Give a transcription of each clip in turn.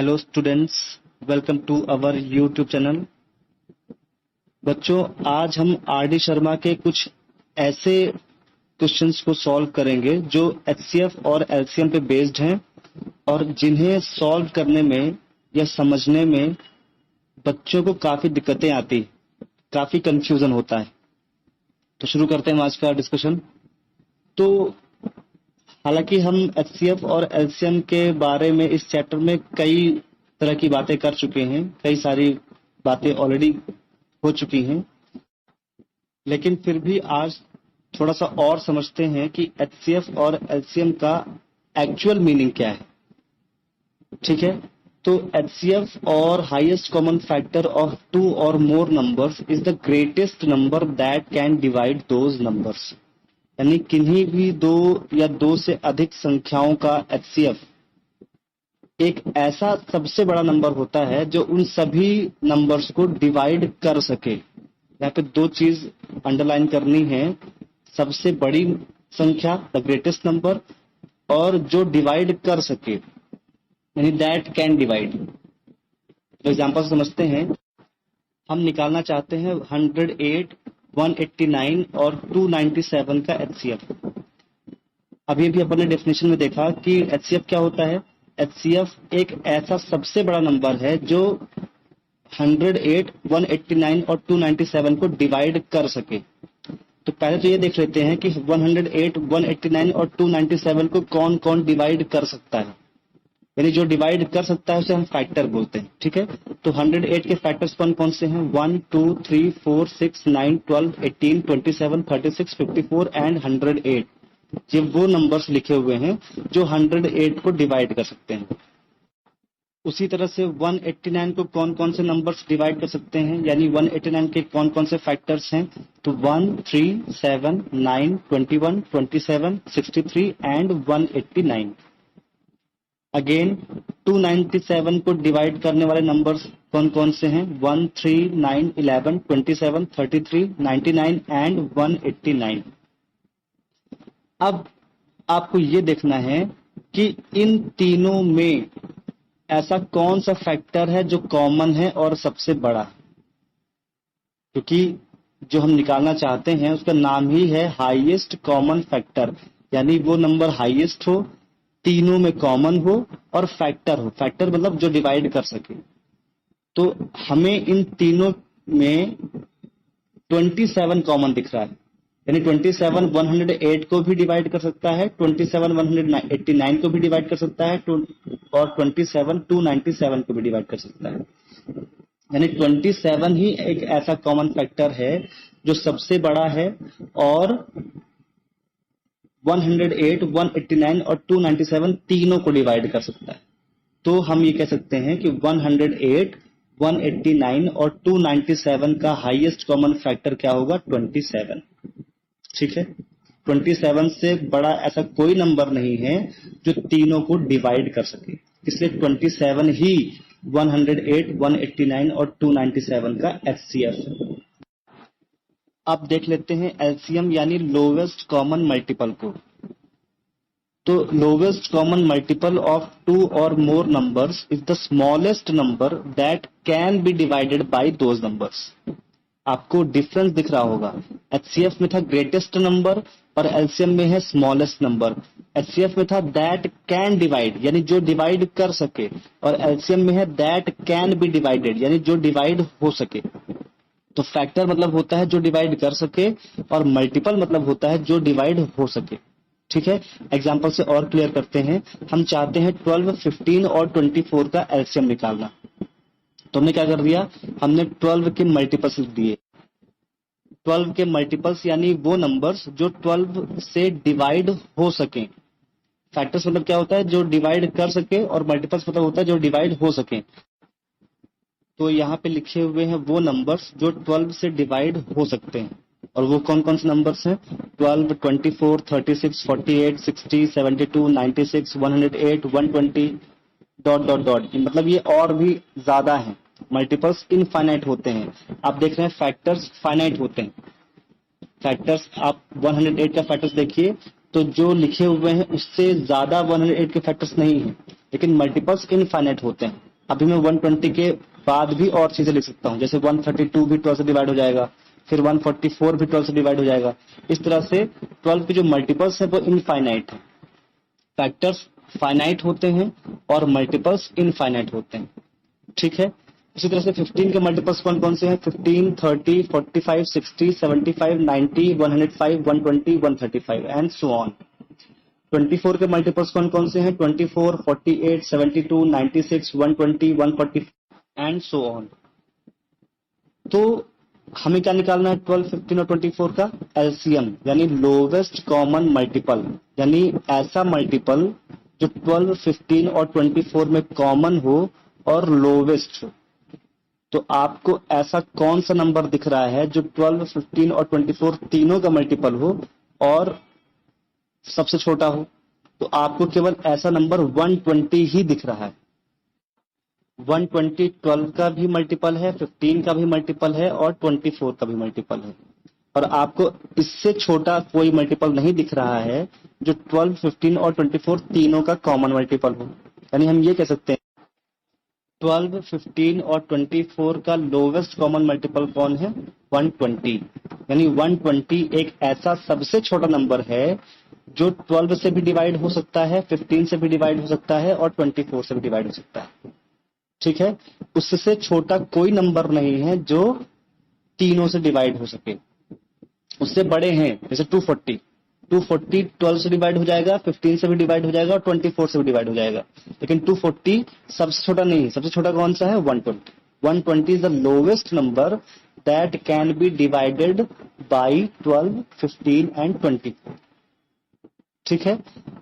Hello students, welcome to our YouTube channel. बच्चों, आज हम आर डी शर्मा के कुछ ऐसे क्वेश्चंस को सॉल्व करेंगे जो एचसीएफ और एलसीएम पे बेस्ड हैं और जिन्हें सॉल्व करने में या समझने में बच्चों को काफी दिक्कतें आती, काफी कंफ्यूजन होता है। तो शुरू करते हैं आज का डिस्कशन। तो हालांकि हम एचसीएफ और एलसीएम के बारे में इस चैप्टर में कई तरह की बातें कर चुके हैं, कई सारी बातें ऑलरेडी हो चुकी हैं, लेकिन फिर भी आज थोड़ा सा और समझते हैं कि एचसीएफ और एलसीएम का एक्चुअल मीनिंग क्या है। ठीक है, तो एचसीएफ और highest common factor of two or more numbers is the greatest number that can divide those numbers. यानी किन्हीं भी दो या दो से अधिक संख्याओं का एचसीएफ एक ऐसा सबसे बड़ा नंबर होता है जो उन सभी नंबर्स को डिवाइड कर सके। यहाँ पे दो चीज अंडरलाइन करनी है, सबसे बड़ी संख्या द ग्रेटेस्ट नंबर और जो डिवाइड कर सके यानी दैट कैन डिवाइड। तो एग्जांपल समझते हैं। हम निकालना चाहते हैं 108, 189 और 297 का एचसीएफ। अभी भी अपन ने डेफिनेशन में देखा कि एचसीएफ क्या होता है। एचसीएफ एक ऐसा सबसे बड़ा नंबर है जो 108, 189 और 297 को डिवाइड कर सके। तो पहले तो ये देख लेते हैं कि 108, 189 और 297 को कौन कौन डिवाइड कर सकता है। यानी जो डिवाइड कर सकता है उसे हम फैक्टर बोलते हैं। ठीक है, तो 108 के फैक्टर्स कौन कौन से हैं? 1, 2, 3, 4, 6, 9, 12, 18, 27, 36, 54 एंड 108। ये वो नंबर्स लिखे हुए हैं जो 108 को डिवाइड कर सकते हैं। उसी तरह से 189 को कौन कौन से नंबर्स डिवाइड कर सकते हैं, यानी 189 के कौन कौन से फैक्टर्स हैं? तो 1, 3, 7, 9, 21, 27, 63 एंड 189। अगेन 297 को डिवाइड करने वाले नंबर्स कौन कौन से हैं? 1, 3, 9, 11, 27, 33, 99 एंड 189। अब आपको ये देखना है कि इन तीनों में ऐसा कौन सा फैक्टर है जो कॉमन है और सबसे बड़ा है, क्योंकि जो हम निकालना चाहते हैं उसका नाम ही है हाईएस्ट कॉमन फैक्टर। यानी वो नंबर हाईएस्ट हो, तीनों में कॉमन हो और फैक्टर हो। फैक्टर मतलब जो डिवाइड कर सके। तो हमें इन तीनों में 27 कॉमन दिख रहा है। यानी 27 108 को भी डिवाइड कर सकता है, 27 189 को भी डिवाइड कर सकता है और 27 297 को भी डिवाइड कर सकता है। यानी 27 ही एक ऐसा कॉमन फैक्टर है जो सबसे बड़ा है और 108, 189 और 297 तीनों को डिवाइड कर सकता है। तो हम ये कह सकते हैं कि 108, 189 और 297 का हाईएस्ट कॉमन फैक्टर क्या होगा? 27। ठीक है, 27 से बड़ा ऐसा कोई नंबर नहीं है जो तीनों को डिवाइड कर सके, इसलिए 27 ही 108, 189 और 297 का एचसीएफ है। अब देख लेते हैं एलसीएम यानी लोवेस्ट कॉमन मल्टीपल को। तो lowest common multiple of two or more numbers is the smallest number that can be divided by those numbers. आपको डिफरेंस दिख रहा होगा। एचसीएफ में था ग्रेटेस्ट नंबर और एलसीएम में है स्मॉलेस्ट नंबर। एचसीएफ में था दैट कैन डिवाइड यानी जो डिवाइड कर सके, और एलसीएम में है दैट कैन बी डिवाइडेड यानी जो डिवाइड हो सके। तो फैक्टर मतलब होता है जो डिवाइड कर सके और मल्टीपल मतलब होता है जो डिवाइड हो सके। ठीक है, एग्जांपल से और क्लियर करते हैं। हम चाहते हैं 12, 15 और 24 का एलसीएम निकालना। तो हमने क्या कर दिया? हमने 12 के मल्टीपल्स लिख दिए। 12 के मल्टीपल्स यानी वो नंबर्स जो 12 से डिवाइड हो सके। फैक्टर्स मतलब क्या होता है? जो डिवाइड कर सके, और मल्टीपल्स मतलब होता है जो डिवाइड हो सके। तो यहाँ पे लिखे हुए हैं वो नंबर्स जो 12 से डिवाइड हो सकते हैं, और वो कौन कौन से नंबर्स हैं? 12, 24, 36, 48, 60, 72, 96, 108, 120 डॉट डॉट डॉट। मतलब ये और भी ज्यादा हैं। मल्टीपल्स इनफाइनाइट होते हैं। आप देख रहे हैं फैक्टर्स फाइनाइट होते हैं। फैक्टर्स आप 108 का फैक्टर्स देखिए तो जो लिखे हुए हैं उससे ज्यादा 108 के फैक्टर्स नहीं है, लेकिन मल्टीपल्स इनफाइनाइट होते हैं। अभी मैं 120 के बाद भी और चीजें लिख सकता हूँ, जैसे 132 भी 12 से डिवाइड हो जाएगा, फिर 144 भी 12 से डिवाइड हो जाएगा। इस तरह से 12 के जो मल्टीपल्स है वो इनफाइनाइट है। फैक्टर्स फाइनाइट होते हैं और मल्टीपल्स इनफाइनाइट होते हैं, ठीक है। इसी तरह से 15 के मल्टीपल्स कौन कौन से हैं? 15, 30, 45, 60, 75, 90, 105, 120, 135 एंड सो ऑन। 24 के मल्टीपल्स कौन कौन से हैं? 24, 48, 72, 96, 120, 140 एंड सो ऑन। तो हमें क्या निकालना है 12, 15 और 24 का? एलसीएम, यानी लोवेस्ट कॉमन मल्टीपल, यानी ऐसा मल्टीपल जो 12, 15 और 24 में कॉमन हो और लोवेस्ट हो। तो आपको ऐसा कौन सा नंबर दिख रहा है जो 12, 15 और 24 तीनों का मल्टीपल हो और सबसे छोटा हो? तो आपको केवल ऐसा नंबर 120 ही दिख रहा है। 120 12 का भी मल्टीपल है, 15 का भी मल्टीपल है और 24 का भी मल्टीपल है। और आपको इससे छोटा कोई मल्टीपल नहीं दिख रहा है जो 12, 15 और 24 तीनों का कॉमन मल्टीपल हो। यानी हम ये कह सकते हैं 12, 15 और 24 का लोवेस्ट कॉमन मल्टीपल कौन है? 120। यानी 120 एक ऐसा सबसे छोटा नंबर है जो 12 से भी डिवाइड हो सकता है, 15 से भी डिवाइड हो सकता है और 24 से भी डिवाइड हो सकता है, ठीक है। उससे छोटा कोई नंबर नहीं है जो तीनों से डिवाइड हो सके। उससे बड़े हैं जैसे 240, 240 12 से डिवाइड हो जाएगा, 15 से भी डिवाइड हो जाएगा और 24 से भी डिवाइड हो जाएगा। लेकिन 240 सबसे छोटा नहीं है। सबसे छोटा कौन सा है? 120। 120 is the lowest number that can be divided by 12, 15 and 24, ठीक है।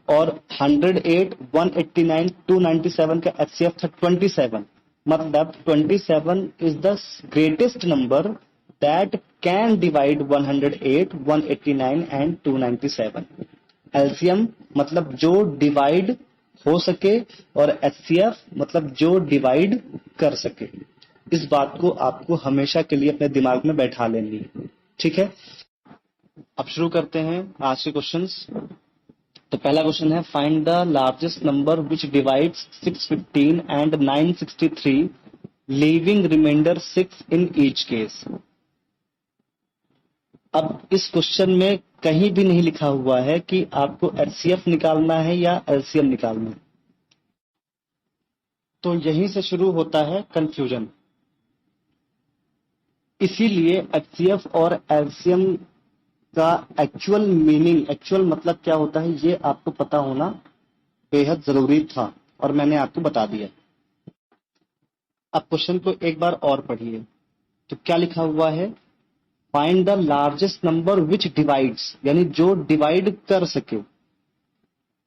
और 108, 189, 297 का एचसीएफ था 27। मतलब 27 is the greatest number that can divide 108, 189 and 297। LCM मतलब जो डिवाइड हो सके और एचसीएफ मतलब जो डिवाइड कर सके। इस बात को आपको हमेशा के लिए अपने दिमाग में बैठा लेनी है, ठीक है। अब शुरू करते हैं आज के क्वेश्चंस। तो पहला क्वेश्चन है find the largest number which divides 615 and 963 leaving remainder 6 in each case. अब इस क्वेश्चन में कहीं भी नहीं लिखा हुआ है कि आपको एचसीएफ निकालना है या एलसीएम निकालना है। तो यहीं से शुरू होता है कंफ्यूजन। इसीलिए एचसीएफ और एलसीएम का एक्चुअल मीनिंग, एक्चुअल मतलब क्या होता है, ये आपको पता होना बेहद जरूरी था और मैंने आपको बता दिया। अब क्वेश्चन को एक बार और पढ़िए। तो क्या लिखा हुआ है? Find the largest number which divides, यानी जो डिवाइड कर सके।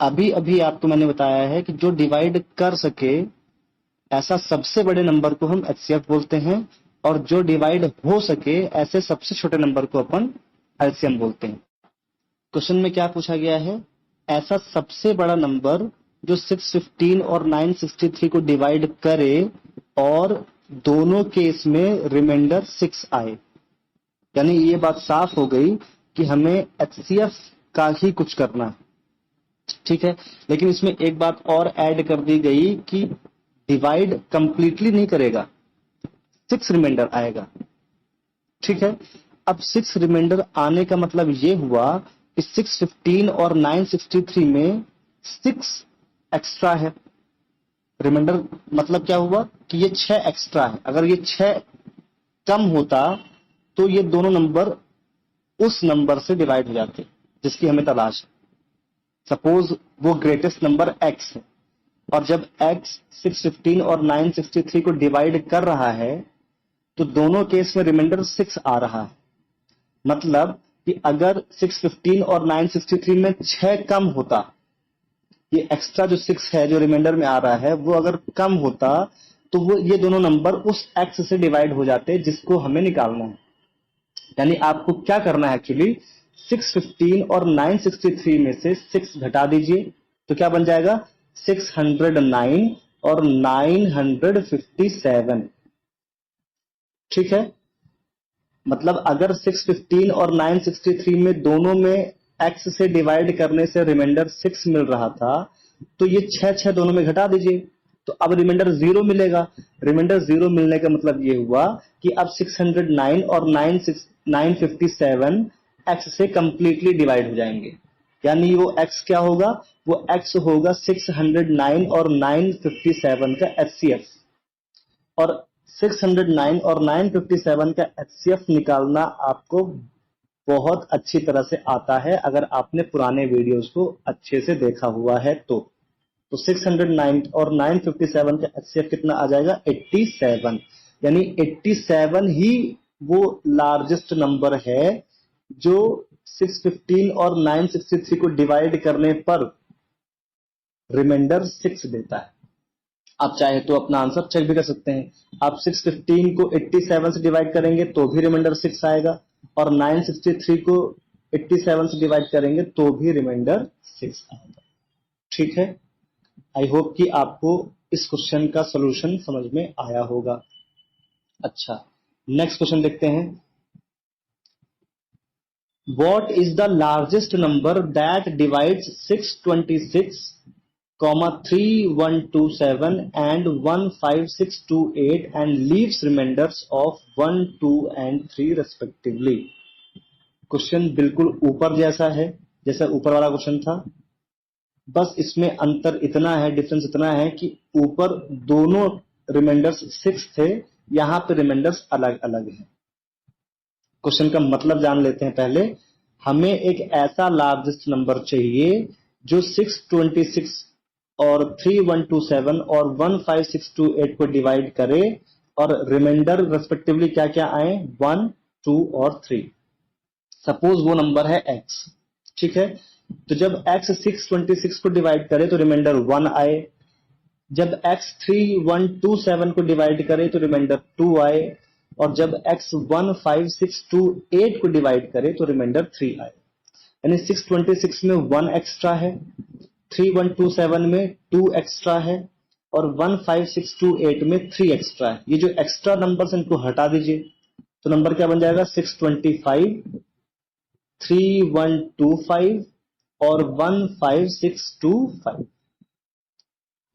अभी अभी आपको मैंने बताया है कि जो डिवाइड कर सके ऐसा सबसे बड़े नंबर को हम एचसीएफ बोलते हैं और जो डिवाइड हो सके ऐसे सबसे छोटे नंबर को अपन एलसीएम बोलते हैं। क्वेश्चन में क्या पूछा गया है? ऐसा सबसे बड़ा नंबर जो 615 और 963 को डिवाइड करे और दोनों केस में रिमाइंडर 6 आए। यानी ये बात साफ हो गई कि हमें एचसीएफ का ही कुछ करना है, ठीक है। लेकिन इसमें एक बात और ऐड कर दी गई कि डिवाइड कंप्लीटली नहीं करेगा, 6 रिमाइंडर आएगा, ठीक है। अब 6 रिमाइंडर आने का मतलब ये हुआ कि 615 और 963 में 6 एक्स्ट्रा है। रिमाइंडर मतलब क्या हुआ कि ये 6 एक्स्ट्रा है। अगर ये 6 कम होता तो ये दोनों नंबर उस नंबर से डिवाइड हो जाते जिसकी हमें तलाश है। सपोज वो ग्रेटेस्ट नंबर x है और जब x 615 और 963 को डिवाइड कर रहा है तो दोनों केस में रिमाइंडर 6 आ रहा है। मतलब कि अगर 615 और 963 में 6 कम होता, ये एक्स्ट्रा जो 6 है जो रिमाइंडर में आ रहा है वो अगर कम होता तो वो ये दोनों नंबर उस x से डिवाइड हो जाते जिसको हमें निकालना है। यानी आपको क्या करना है एक्चुअली, 615 और 963 में से 6 घटा दीजिए तो क्या बन जाएगा 609 और 957, ठीक है। मतलब अगर 615 और 963 में दोनों में x से डिवाइड करने से रिमाइंडर 6 मिल रहा था तो ये 6 6 दोनों में घटा दीजिए तो अब रिमाइंडर 0 मिलेगा। रिमाइंडर 0 मिलने का मतलब ये हुआ कि अब 609 और 957 x से कंप्लीटली डिवाइड हो जाएंगे, यानी वो x क्या होगा, वो x होगा 609 और 957 का HCF। और 609 और 957 का HCF निकालना आपको बहुत अच्छी तरह से आता है अगर आपने पुराने वीडियोस को अच्छे से देखा हुआ है तो 609 और 957 का HCF कितना आ जाएगा, 87। यानी 87 ही वो लार्जेस्ट नंबर है जो 615 और 963 को डिवाइड करने पर रिमाइंडर 6 देता है। आप चाहे तो अपना आंसर चेक भी कर सकते हैं। आप 615 को 87 से डिवाइड करेंगे तो भी रिमाइंडर 6 आएगा, और 963 को 87 से डिवाइड करेंगे तो भी रिमाइंडर 6 आएगा। ठीक है, आई होप कि आपको इस क्वेश्चन का सॉल्यूशन समझ में आया होगा। अच्छा, नेक्स्ट क्वेश्चन देखते हैं। What is the largest number that divides 626, 3127 and 15628 and leaves remainders of 1, 2 and 3 respectively? Question बिल्कुल ऊपर जैसा है, जैसा ऊपर वाला क्वेश्चन था, बस इसमें अंतर इतना है, डिफरेंस इतना है कि ऊपर दोनों रिमाइंडर्स 6 थे, यहां पे रिमाइंडर्स अलग अलग हैं। क्वेश्चन का मतलब जान लेते हैं पहले। हमें एक ऐसा लार्जेस्ट नंबर चाहिए जो 626 और 3127 और 15628 को डिवाइड करे और रिमाइंडर रेस्पेक्टिवली क्या क्या आए, 1, 2 और 3। सपोज वो नंबर है x। ठीक है, तो जब x 626 को डिवाइड करे तो रिमाइंडर 1 आए, जब x 3127 को डिवाइड करे तो रिमाइंडर 2 आए, और जब x 15628 को डिवाइड करे तो रिमाइंडर 3 आए। यानी 626 में 1 एक्स्ट्रा है, 3127 में 2 एक्स्ट्रा है, और 15628 में 3 एक्स्ट्रा है। ये जो एक्स्ट्रा नंबर्स इनको हटा दीजिए तो नंबर क्या बन जाएगा, 625, 3125 और 15625।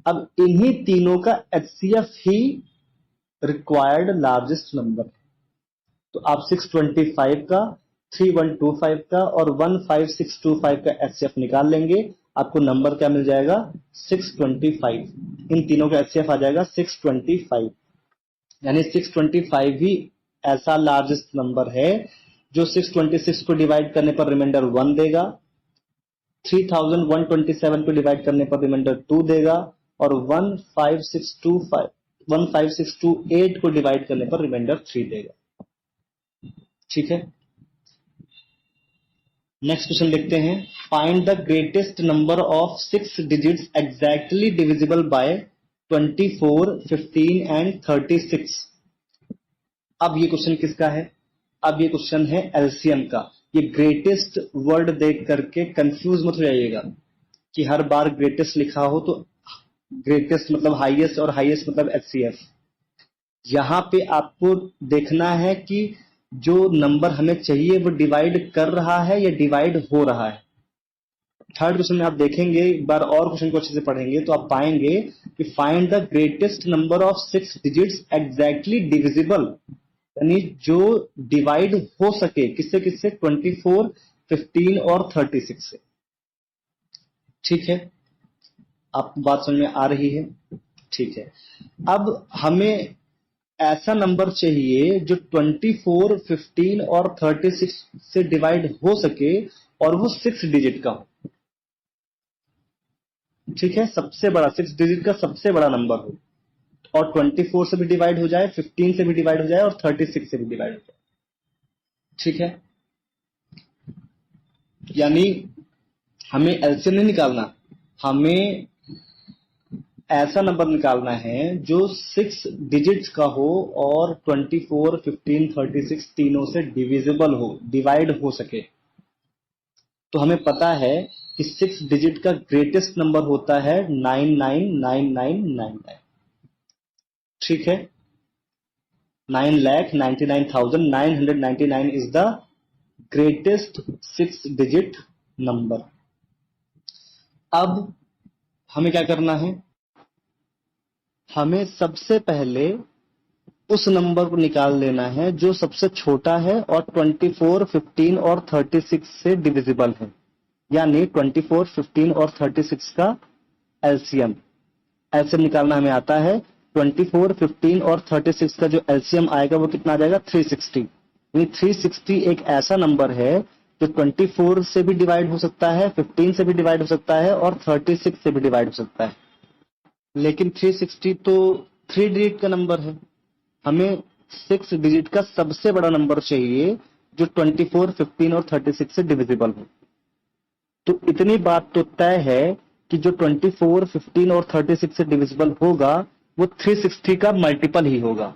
अब इन्हीं तीनों का HCF ही रिक्वायर्ड लार्जेस्ट नंबर है। तो आप 625 का, 3125 का और 15625 का HCF निकाल लेंगे, आपको नंबर क्या मिल जाएगा, 625। इन तीनों का HCF आ जाएगा 625। यानी 625 ही ऐसा लार्जेस्ट नंबर है जो 626 को डिवाइड करने पर रिमाइंडर 1 देगा, 3127 को डिवाइड करने पर रिमाइंडर 2 देगा, और 15628 को डिवाइड करने पर रिमाइंडर 3 देगा। ठीक है, नेक्स्ट क्वेश्चन देखते हैं। Find the greatest number of 6 digits exactly divisible by 24, 15 and 36। अब ये क्वेश्चन किसका है, अब ये क्वेश्चन है एलसीएम का। ये ग्रेटेस्ट वर्ड देख करके कंफ्यूज मत हो जाइएगा कि हर बार ग्रेटेस्ट लिखा हो तो ग्रेटेस्ट मतलब हाईएस्ट और हाईएस्ट मतलब HCF। यहां पे आपको देखना है कि जो नंबर हमें चाहिए वो डिवाइड कर रहा है या डिवाइड हो रहा है। थर्ड क्वेश्चन में आप देखेंगे, एक बार और क्वेश्चन को अच्छे से पढ़ेंगे तो आप पाएंगे कि find the greatest number of 6 digits exactly divisible, यानी जो डिवाइड हो सके किससे किससे, 24, 15 और 36 से। ठीक है, आपको बात समझ में आ रही है। ठीक है, अब हमें ऐसा नंबर चाहिए जो 24, 15 और 36 से डिवाइड हो सके और वो 6 डिजिट का हो। ठीक है, सबसे बड़ा 6 डिजिट का सबसे बड़ा नंबर हो, और 24 से भी डिवाइड हो जाए, 15 से भी डिवाइड हो जाए और 36 से भी डिवाइड हो जाए। ठीक है, यानी हमें एलसीएम नहीं निकालना, हमें ऐसा नंबर निकालना है जो 6 डिजिट्स का हो और 24, 15, 36 तीनों से डिविजिबल हो, डिवाइड हो सके। तो हमें पता है कि 6 डिजिट का ग्रेटेस्ट नंबर होता है 999999। ठीक है, 9,99,999 is the greatest 6 digit number. अब हमें क्या करना है, हमें सबसे पहले उस नंबर को निकाल लेना है जो सबसे छोटा है और 24, 15 और 36 से डिविजिबल है, यानी 24, 15 और 36 का एलसीएम। एलसीएम निकालना हमें आता है। 24, 15 और 36 का जो एलसीएम आएगा वो कितना आ जाएगा? 360। यानी 360 एक ऐसा नंबर है जो 24 से भी डिवाइड हो सकता है, 15 से भी डिवाइड हो सकता है और 36 से भी डिवाइड हो सकता है। लेकिन 360 तो 3 डिजिट का नंबर है, हमें 6 डिजिट का सबसे बड़ा नंबर चाहिए जो 24, 15 और 36 से डिविजिबल हो। तो इतनी बात तो तय है कि जो 24, 15 और 36 से डिविजिबल होगा वो 360 का मल्टीपल ही होगा।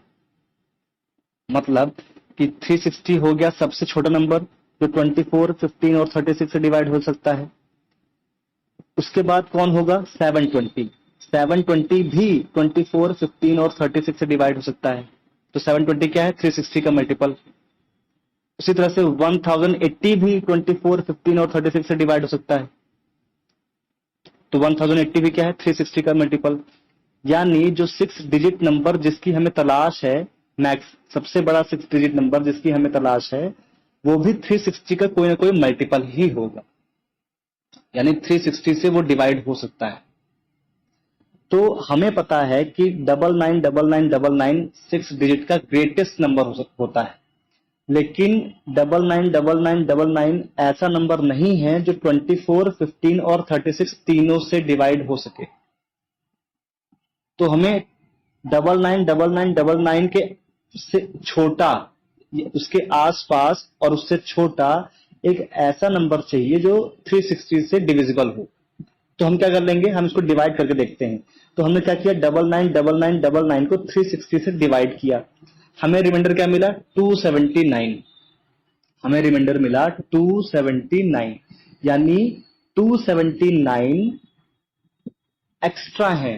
मतलब कि 360 हो गया सबसे छोटा नंबर जो 24, 15 और 36 से डिवाइड हो सकता है। उसके बाद कौन होगा? 720। 720 भी 24, 15 और 36 से डिवाइड हो सकता है। तो 720 क्या है? 360 का मल्टीपल। उसी तरह से 1080 भी 24, 15 और 36 से डिवाइड हो सकता है। तो 1080 भी क्या है? 360 का मल्टीपल। यानी जो 6 डिजिट नंबर जिसकी हमें तलाश है, मैक्स सबसे बड़ा 6 डिजिट नंबर जिसकी हमें तलाश है, वो भी 360 का कोई ना कोई मल्टीपल ही होगा, यानी 360 से वो डिवाइड हो सकता है। तो हमें पता है कि 999999 6 डिजिट का ग्रेटेस्ट नंबर होता है, लेकिन 999999 ऐसा नंबर नहीं है जो 24, 15 और 36 तीनों से डिवाइड हो सके। तो हमें 999999 के से छोटा, उसके आसपास और उससे छोटा एक ऐसा नंबर चाहिए जो 360 से डिविजिबल हो। तो हम क्या कर लेंगे? हम इसको डिवाइड करके देखते हैं। तो हमने क्या किया? 999999 को 360 से डिवाइड किया। हमें रिमाइंडर क्या मिला? 279। हमें रिमाइंडर मिला 279, यानी 279 एक्स्ट्रा है,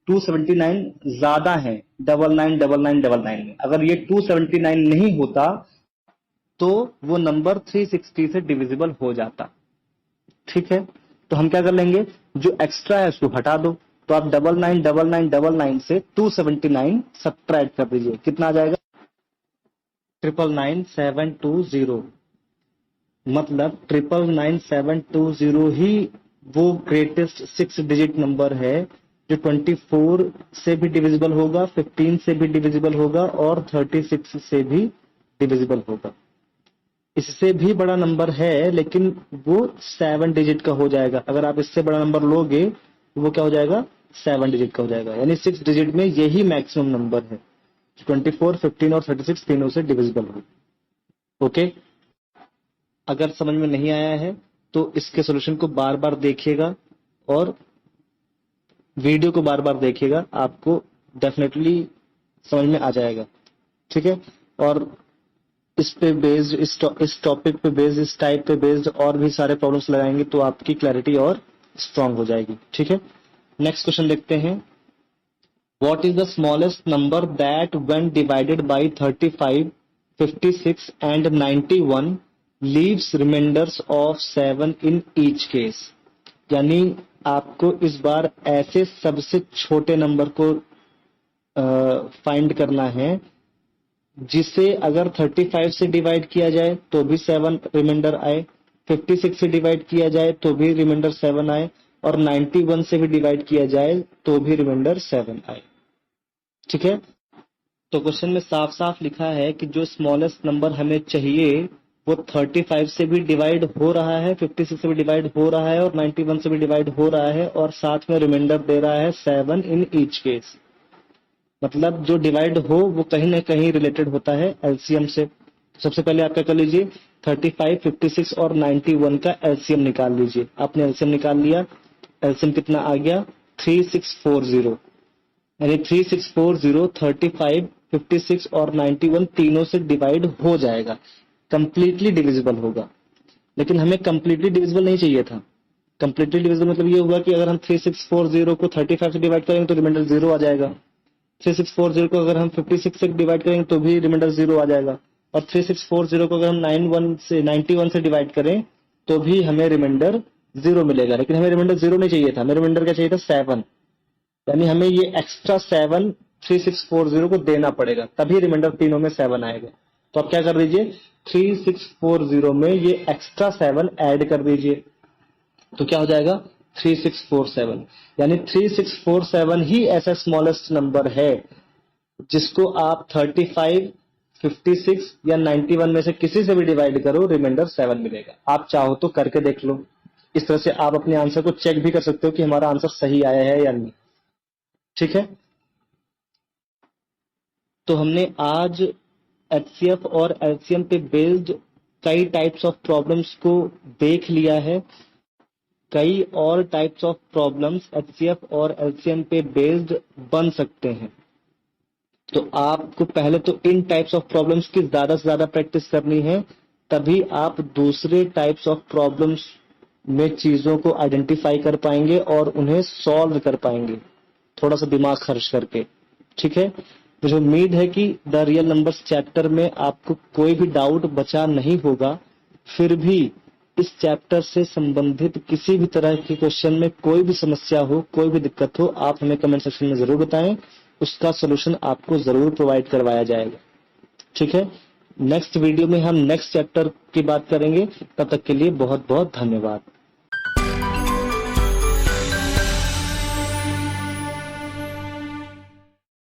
279 ज्यादा है 999999 में। अगर ये 279 नहीं होता तो वो नंबर 360 से डिविजिबल हो जाता। ठीक है, तो हम क्या कर लेंगे? जो एक्स्ट्रा है उसको हटा दो। तो आप 999999 से 279 सब्ट्रैक्ट कर दीजिए, कितना आ जाएगा? 999720। मतलब 999720 ही वो ग्रेटेस्ट 6 डिजिट नंबर है जो 24 से भी डिविजिबल होगा, 15 से भी डिविजिबल होगा और 36 से भी डिविजिबल होगा। इससे भी बड़ा नंबर है लेकिन वो 7 डिजिट का हो जाएगा। अगर आप इससे बड़ा नंबर लोगे तो वो क्या हो जाएगा? 7 डिजिट का हो जाएगा। यानी 6 डिजिट में यही मैक्सिमम नंबर है, 24, 15 और 36 तीनों से डिविजिबल हो। ओके, अगर समझ में नहीं आया है तो इसके सॉल्यूशन को बार बार देखिएगा और वीडियो को बार बार देखिएगा, आपको डेफिनेटली समझ में आ जाएगा। ठीक है, और इस पे बेस्ड, इस टॉपिक पे बेस्ड, इस टाइप पे बेस्ड और भी सारे प्रॉब्लम्स लगाएंगे तो आपकी क्लैरिटी और स्ट्रांग हो जाएगी। ठीक है, नेक्स्ट क्वेश्चन देखते हैं। What is the smallest number that when divided by 35, 56 and 91 leaves remainders of 7 in each case? यानी आपको इस बार ऐसे सबसे छोटे नंबर को फाइंड करना है जिसे अगर 35 से डिवाइड किया जाए तो भी 7 रिमाइंडर आए, 56 से डिवाइड किया जाए तो भी रिमाइंडर 7 आए और 91 से भी डिवाइड किया जाए तो भी रिमाइंडर 7 आए। ठीक है, तो क्वेश्चन में साफ साफ लिखा है कि जो स्मॉलेस्ट नंबर हमें चाहिए वो 35 से भी डिवाइड हो रहा है, 56 से भी डिवाइड हो रहा है और 91 से भी डिवाइड हो रहा है और साथ में रिमाइंडर दे रहा है 7 इन ईच केस। मतलब जो डिवाइड हो वो कहीं ना कहीं रिलेटेड होता है एलसीएम से। सबसे पहले आप क्या कर लीजिए? 35, 56 और 91 का एलसीएम निकाल लीजिए। आपने एलसीएम निकाल लिया, एलसीएम कितना आ गया? 3640। यानी 3640 35, 56 और 91 तीनों से डिवाइड हो जाएगा, कंप्लीटली डिविजिबल होगा। लेकिन हमें कंप्लीटली डिविजिबल नहीं चाहिए था। कंप्लीटली डिविजिबल मतलब ये हुआ कि अगर हम 3640 को 35 से डिवाइड करेंगे तो रिमाइंडर 0 आ जाएगा, 3640 को अगर हम 56 से डिवाइड करेंगे तो भी रिमाइंडर 0 आ जाएगा और 3640 को अगर हम 91 से डिवाइड करें तो भी हमें रिमाइंडर 0 मिलेगा। लेकिन हमें रिमाइंडर 0 नहीं चाहिए था, हमें रिमाइंडर क्या चाहिए था? 7। यानी हमें ये एक्स्ट्रा 7 3640 को देना पड़ेगा, तभी रिमाइंडर तीनों में 7 आएगा। तो आप क्या कर दीजिए, 3640 में ये एक्स्ट्रा 7 ऐड कर दीजिए, तो क्या हो जाएगा 3647। यानी 3647 ही ऐसा स्मॉलेस्ट नंबर है जिसको आप 35, 56 या 91 में से किसी से भी डिवाइड करो, रिमाइंडर 7 मिलेगा। आप चाहो तो करके देख लो, इस तरह से आप अपने आंसर को चेक भी कर सकते हो कि हमारा आंसर सही आया है या नहीं। ठीक है, तो हमने आज एचसीएफ और एलसीएम पे बेस्ड कई टाइप्स ऑफ प्रॉब्लम्स को देख लिया है। कई और टाइप्स ऑफ प्रॉब्लम्स एचसीएफ और एलसीएम पे बेस्ड बन सकते हैं। तो आपको पहले तो इन टाइप्स ऑफ प्रॉब्लम्स की ज्यादा से ज्यादा प्रैक्टिस करनी है, तभी आप दूसरे टाइप्स ऑफ प्रॉब्लम्स में चीजों को आइडेंटिफाई कर पाएंगे और उन्हें सॉल्व कर पाएंगे, थोड़ा सा दिमाग खर्च करके। ठीक है, मुझे उम्मीद है कि द रियल नंबर्स चैप्टर में आपको कोई भी डाउट बचा नहीं होगा। फिर भी इस चैप्टर से संबंधित किसी भी तरह के क्वेश्चन में कोई भी समस्या हो, कोई भी दिक्कत हो, आप हमें कमेंट सेक्शन में जरूर बताएं, उसका सोल्यूशन आपको जरूर प्रोवाइड करवाया जाएगा। ठीक है, नेक्स्ट वीडियो में हम नेक्स्ट चैप्टर की बात करेंगे। तब तक के लिए बहुत बहुत धन्यवाद।